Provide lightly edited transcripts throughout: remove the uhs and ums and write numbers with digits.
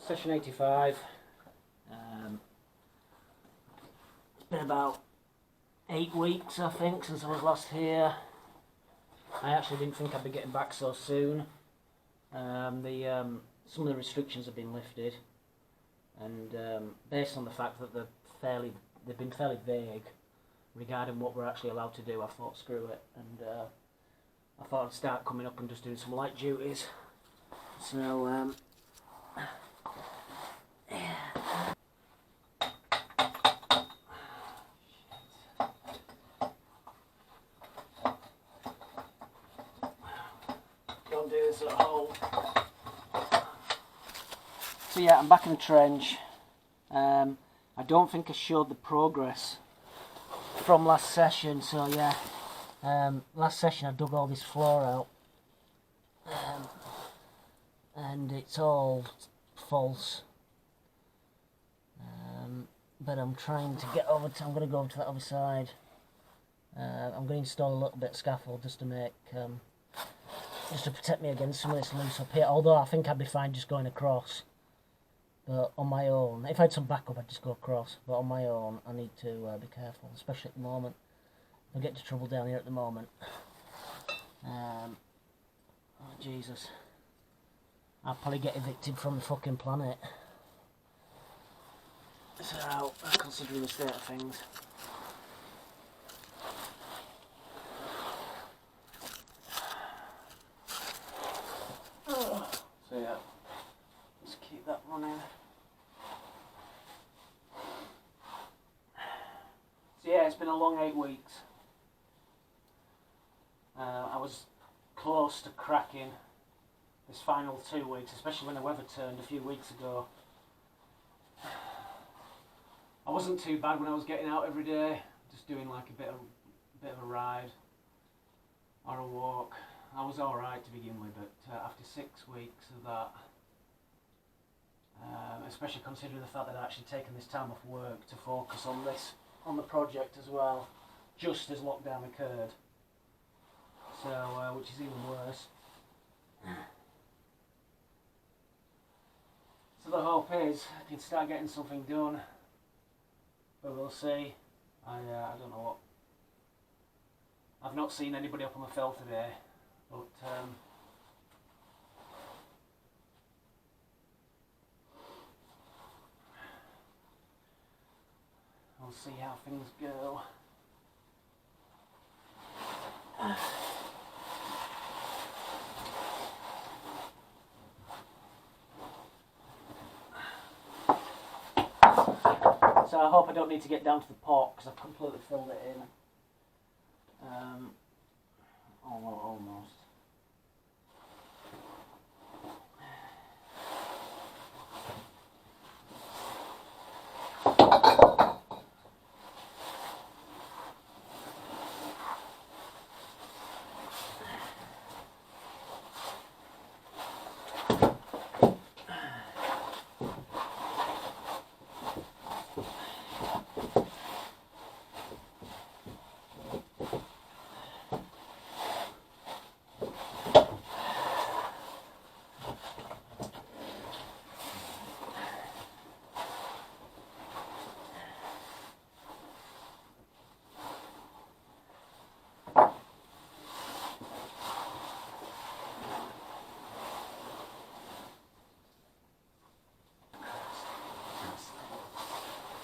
Session 85. It's been about 8 weeks, I think, since I was last here. I actually didn't think I'd be getting back so soon. Some of the restrictions have been lifted, and based on the fact that they've been fairly vague regarding what we're actually allowed to do, I thought screw it, and I thought I'd start coming up and just doing some light duties. So don't do this at home. So yeah, I'm back in the trench. I don't think I showed the progress from last session, so yeah. Last session I dug all this floor out, and it's all false. But I'm trying to get over to, I'm going to go over to that other side. I'm going to install a little bit of scaffold just to make, just to protect me against some of this loose up here, although I think I'd be fine just going across. But on my own, if I had some backup I'd just go across, but on my own I need to be careful, especially at the moment. I'll get into trouble down here at the moment. Oh Jesus. I'll probably get evicted from the fucking planet. So, considering the state of things. So yeah, let's keep that running. So yeah, it's been a long 8 weeks. I was close to cracking this final 2 weeks, especially when the weather turned a few weeks ago. I wasn't too bad when I was getting out every day, just doing like a bit of a ride or a walk. I was alright to begin with, but after 6 weeks of that, especially considering the fact that I'd actually taken this time off work to focus on the project as well, just as lockdown occurred. So, which is even worse. So the hope is I can start getting something done, but we'll see. I don't know what. I've not seen anybody up on the fell today, but we'll see how things go. So I hope I don't need to get down to the pot because I've completely filled it in. Oh well, almost.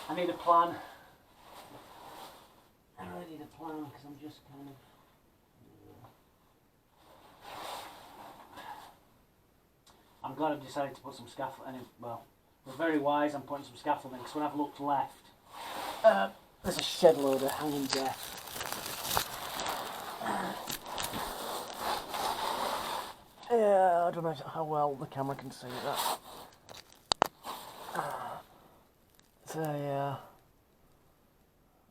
I need a plan. I really need a plan because I'm just kind of. I'm glad I've decided to put some scaffolding. Well, we're very wise. I'm putting some scaffolding because when I've looked left, there's a shed load of hanging death. Yeah, I don't know how well the camera can see that. So yeah,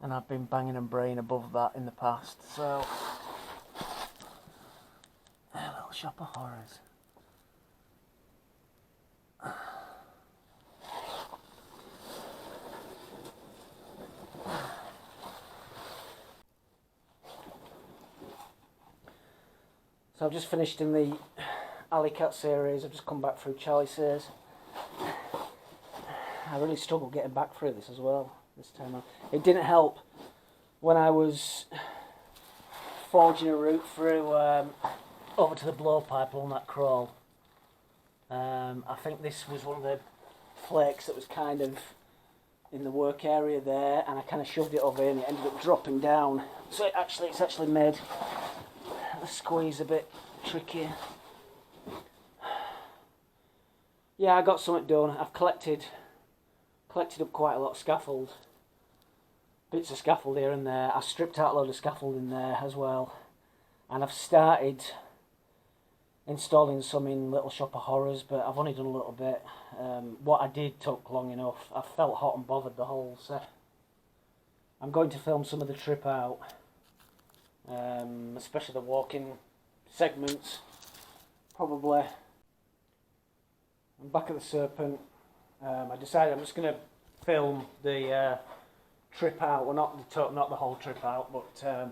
and I've been banging and braying above that in the past, so a little shop of horrors. So I've just finished in the Alley Cat series. I've just come back through Charlie Says. I really struggled getting back through this as well this time around. It didn't help when I was forging a route through over to the blowpipe along that crawl. I think this was one of the flakes that was kind of in the work area there, and I kind of shoved it over and it ended up dropping down. So it's actually made the squeeze a bit trickier. Yeah, I got something done. I've collected up quite a lot of scaffold. Bits of scaffold here and there. I stripped out a load of scaffold in there as well. And I've started installing some in Little Shop of Horrors, but I've only done a little bit. What I did took long enough. I felt hot and bothered the whole set. I'm going to film some of the trip out, especially the walking segments, probably. I'm back at the Serpent. I decided I'm just going to film the trip out. Well, not the whole trip out, but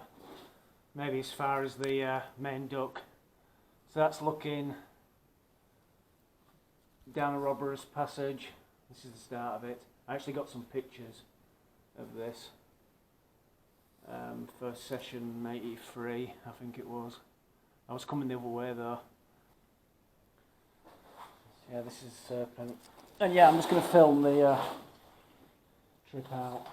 maybe as far as the main duck. So that's looking down a robber's passage. This is the start of it. I actually got some pictures of this. First session 83, I think it was. I was coming the other way though. So yeah, this is Serpent. And yeah, I'm just going to film the trip out.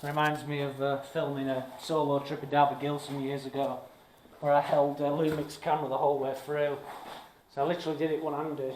Reminds me of filming a solo trip of Derby Gill some years ago, where I held a Lumix camera the whole way through. So I literally did it one-handed.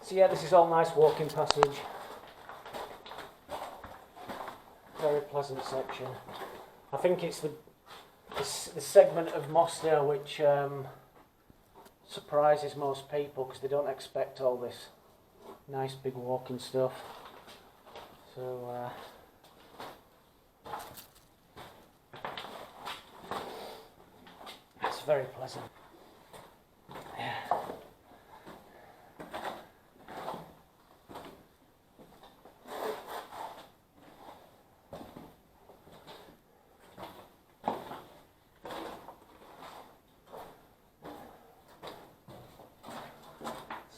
So yeah, this is all nice walking passage. Very pleasant section. I think it's the segment of Mossdale which surprises most people because they don't expect all this nice big walking stuff. So it's very pleasant. Yeah.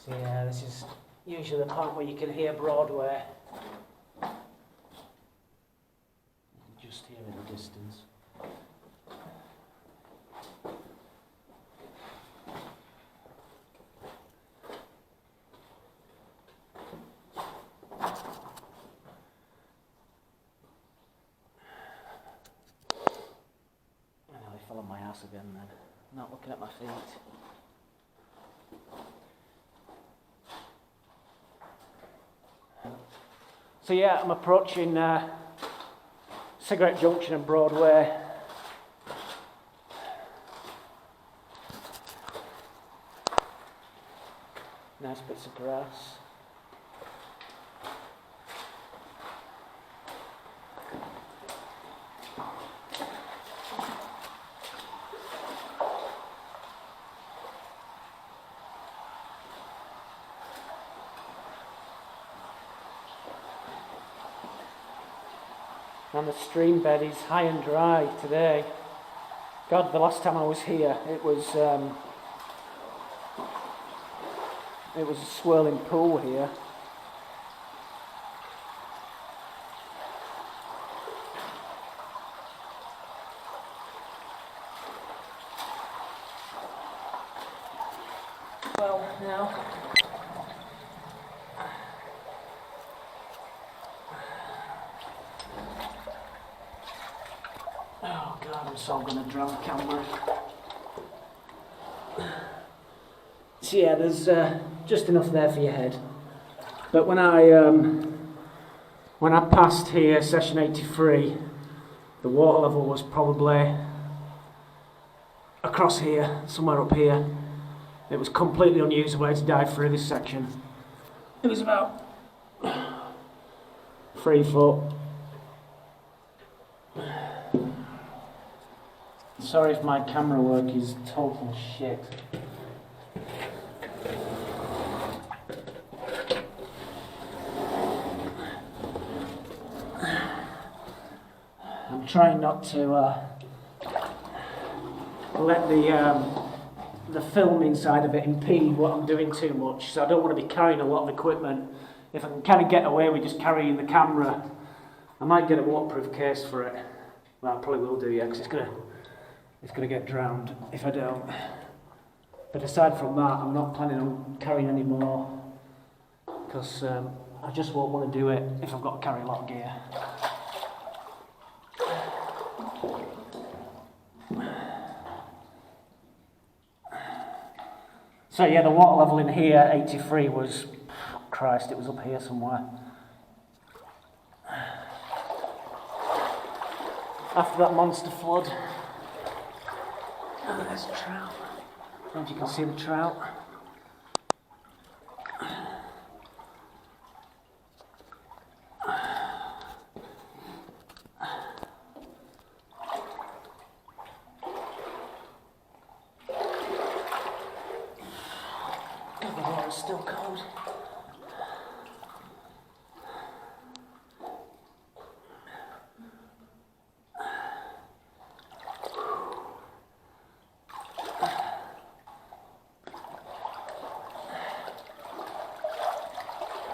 So yeah, this is usually the part where you can hear Broadway. Just here in the distance. I nearly fell on my ass again then. Not looking at my feet. So yeah, I'm approaching Cigarette Junction and Broadway. Nice bits of grass. And the stream bed is high and dry today. God, the last time I was here, it was a swirling pool here. Well, now, oh God, I'm so gonna drown the camera. So yeah, there's just enough there for your head. But when I passed here, session 83, the water level was probably across here, somewhere up here. It was completely unusable. I had to dive through this section. It was about 3 foot. Sorry if my camera work is total shit. I'm trying not to let the filming side of it impede what I'm doing too much, so I don't want to be carrying a lot of equipment. If I can kind of get away with just carrying the camera, I might get a waterproof case for it. Well, I probably will do, yeah, because it's gonna get drowned if I don't. But aside from that, I'm not planning on carrying any more, because I just won't want to do it if I've got to carry a lot of gear. So yeah, the water level in here, 83, was, Christ, it was up here somewhere. After that monster flood. Oh, there's a trout. I don't know if you can see the trout. God, the water's still cold.